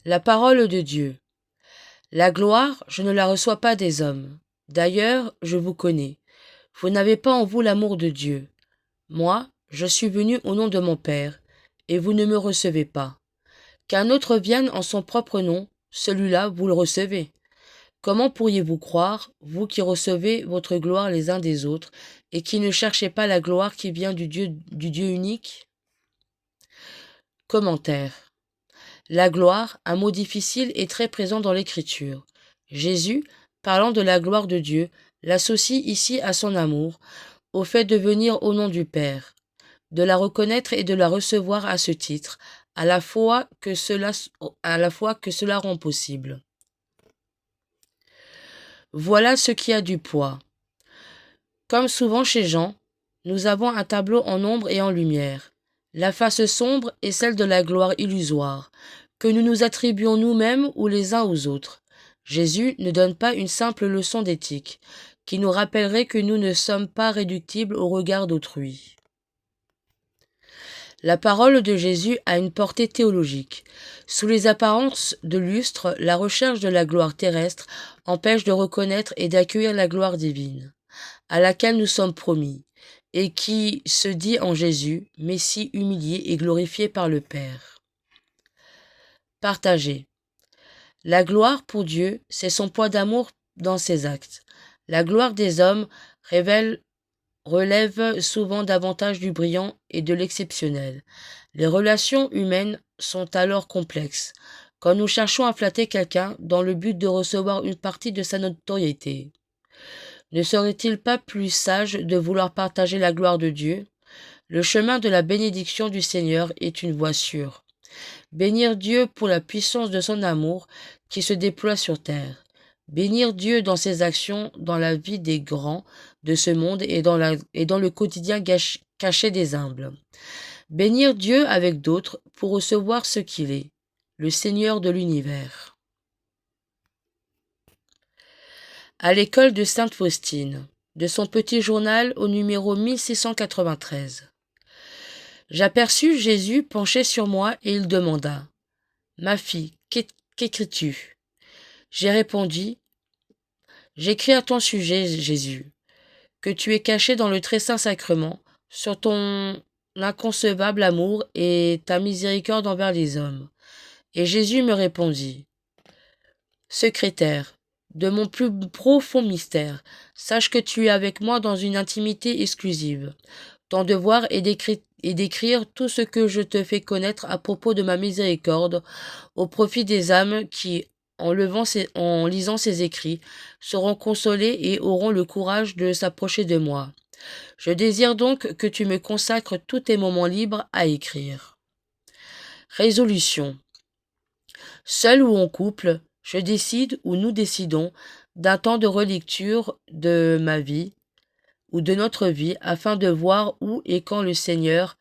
La parole de Dieu. La gloire, je ne la reçois pas des hommes. D'ailleurs, je vous connais. Vous n'avez pas en vous l'amour de Dieu. Moi, je suis venu au nom de mon Père, et vous ne me recevez pas. Qu'un autre vienne en son propre nom, celui-là, vous le recevez. Comment pourriez-vous croire, vous qui recevez votre gloire les uns des autres, et qui ne cherchez pas la gloire qui vient du Dieu unique? Commentaire. La gloire, un mot difficile et très présent dans l'Écriture. Jésus, parlant de la gloire de Dieu, l'associe ici à son amour, au fait de venir au nom du Père, de la reconnaître et de la recevoir à ce titre, à la fois que cela rend possible. Voilà ce qui a du poids. Comme souvent chez Jean, nous avons un tableau en ombre et en lumière. La face sombre est celle de la gloire illusoire, que nous nous attribuons nous-mêmes ou les uns aux autres. Jésus ne donne pas une simple leçon d'éthique, qui nous rappellerait que nous ne sommes pas réductibles au regard d'autrui. La parole de Jésus a une portée théologique. Sous les apparences de lustre, la recherche de la gloire terrestre empêche de reconnaître et d'accueillir la gloire divine, à laquelle nous sommes promis, et qui se dit en Jésus, Messie humilié et glorifié par le Père. Partagé. La gloire pour Dieu, c'est son poids d'amour dans ses actes. La gloire des hommes relève souvent davantage du brillant et de l'exceptionnel. Les relations humaines sont alors complexes, quand nous cherchons à flatter quelqu'un dans le but de recevoir une partie de sa notoriété. Ne serait-il pas plus sage de vouloir partager la gloire de Dieu? Le chemin de la bénédiction du Seigneur est une voie sûre. Bénir Dieu pour la puissance de son amour qui se déploie sur terre. Bénir Dieu dans ses actions, dans la vie des grands de ce monde et dans le quotidien caché des humbles. Bénir Dieu avec d'autres pour recevoir ce qu'il est, le Seigneur de l'univers. À l'école de Sainte Faustine, de son petit journal au numéro 1693. J'aperçus Jésus penché sur moi et il demanda : « Ma fille, qu'écris-tu » J'ai répondu : « J'écris à ton sujet, Jésus, que tu es caché dans le très saint sacrement, sur ton inconcevable amour et ta miséricorde envers les hommes. » Et Jésus me répondit : « Secrétaire, de mon plus profond mystère, sache que tu es avec moi dans une intimité exclusive. Ton devoir est d'écrire tout ce que je te fais connaître à propos de ma miséricorde, au profit des âmes qui, en lisant ces écrits, seront consolées et auront le courage de s'approcher de moi. Je désire donc que tu me consacres tous tes moments libres à écrire. » Résolution. Seul ou en couple, je décide ou nous décidons d'un temps de relecture de ma vie ou de notre vie afin de voir où et quand le Seigneur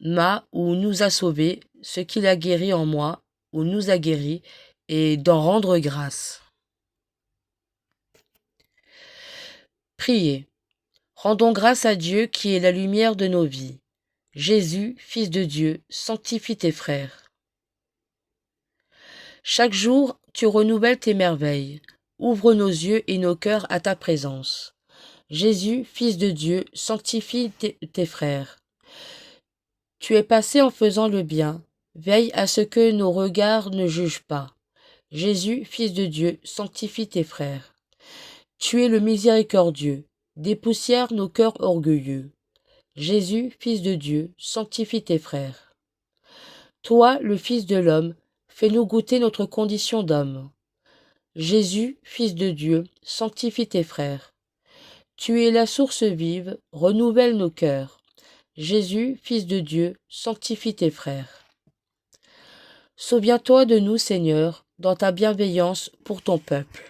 m'a ou nous a sauvés, ce qu'il a guéri en moi ou nous a guéris, et d'en rendre grâce. Priez. Rendons grâce à Dieu qui est la lumière de nos vies. Jésus, Fils de Dieu, sanctifie tes frères. Chaque jour, tu renouvelles tes merveilles. Ouvre nos yeux et nos cœurs à ta présence. Jésus, Fils de Dieu, sanctifie tes frères. Tu es passé en faisant le bien. Veille à ce que nos regards ne jugent pas. Jésus, Fils de Dieu, sanctifie tes frères. Tu es le miséricordieux. Dépoussière nos cœurs orgueilleux. Jésus, Fils de Dieu, sanctifie tes frères. Toi, le Fils de l'homme, fais-nous goûter notre condition d'homme. Jésus, Fils de Dieu, sanctifie tes frères. Tu es la source vive, renouvelle nos cœurs. Jésus, Fils de Dieu, sanctifie tes frères. Souviens-toi de nous, Seigneur, dans ta bienveillance pour ton peuple.